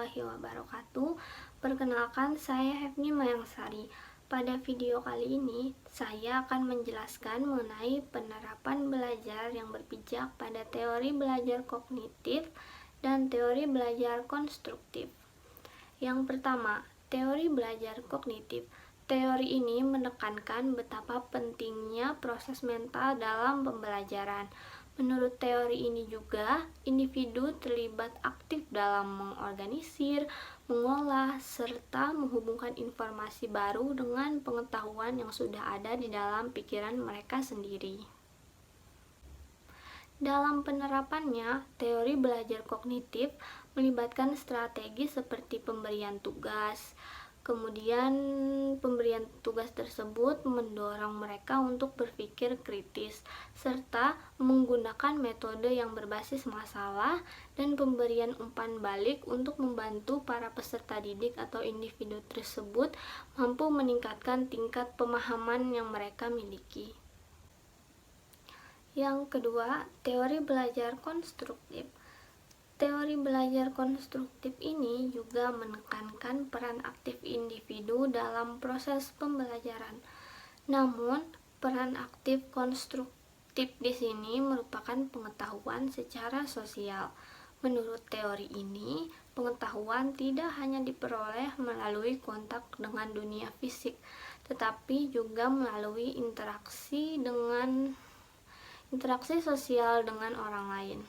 warahmatullahi wabarakatuh. Perkenalkan, saya Hefni Mayangsari. Pada video kali ini, saya akan menjelaskan mengenai penerapan belajar yang berpijak pada teori belajar kognitif dan teori belajar konstruktif. Yang pertama, teori belajar kognitif. Teori ini menekankan betapa pentingnya proses mental dalam pembelajaran. Menurut teori ini juga, individu terlibat aktif dalam mengorganisir, mengolah, serta menghubungkan informasi baru dengan pengetahuan yang sudah ada di dalam pikiran mereka sendiri. Dalam penerapannya, teori belajar kognitif melibatkan strategi seperti pemberian tugas. Kemudian, pemberian tugas tersebut mendorong mereka untuk berpikir kritis, serta menggunakan metode yang berbasis masalah dan pemberian umpan balik untuk membantu para peserta didik atau individu tersebut mampu meningkatkan tingkat pemahaman yang mereka miliki. Yang kedua, teori belajar konstruktif. Teori belajar konstruktif ini juga menekankan peran aktif individu dalam proses pembelajaran. Namun, peran aktif konstruktif di sini merupakan pengetahuan secara sosial. Menurut teori ini, pengetahuan tidak hanya diperoleh melalui kontak dengan dunia fisik, tetapi juga melalui interaksi sosial dengan orang lain,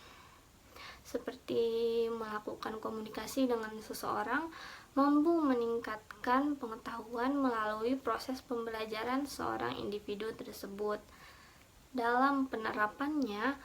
seperti melakukan komunikasi dengan seseorang, mampu meningkatkan pengetahuan melalui proses pembelajaran seorang individu tersebut. Dalam penerapannya,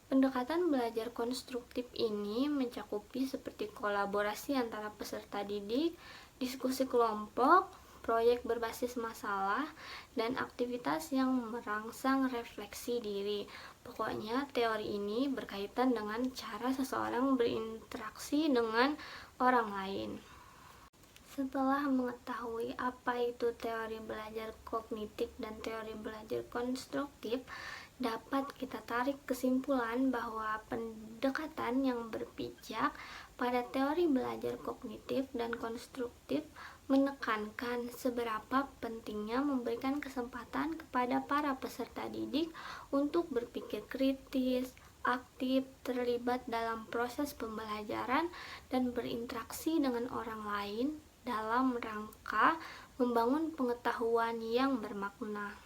pendekatan belajar konstruktif ini mencakupi seperti kolaborasi antara peserta didik, diskusi kelompok, proyek berbasis masalah, dan aktivitas yang merangsang refleksi diri. Pokoknya, teori ini berkaitan dengan cara seseorang berinteraksi dengan orang lain. Setelah mengetahui apa itu teori belajar kognitif dan teori belajar konstruktif, dapat kita tarik kesimpulan bahwa pendekatan yang berpijak pada teori belajar kognitif dan konstruktif menekankan seberapa pentingnya memberikan kesempatan kepada para peserta didik untuk berpikir kritis, aktif, terlibat dalam proses pembelajaran, dan berinteraksi dengan orang lain dalam rangka membangun pengetahuan yang bermakna.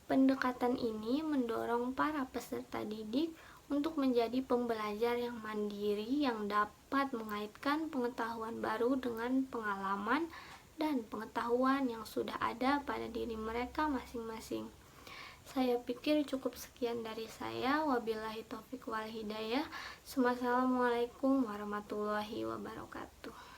Pendekatan ini mendorong para peserta didik untuk menjadi pembelajar yang mandiri yang dapat mengaitkan pengetahuan baru dengan pengalaman dan pengetahuan yang sudah ada pada diri mereka masing-masing. Saya pikir cukup sekian dari saya. Wabillahi taufiq wal hidayah. Assalamualaikum warahmatullahi wabarakatuh.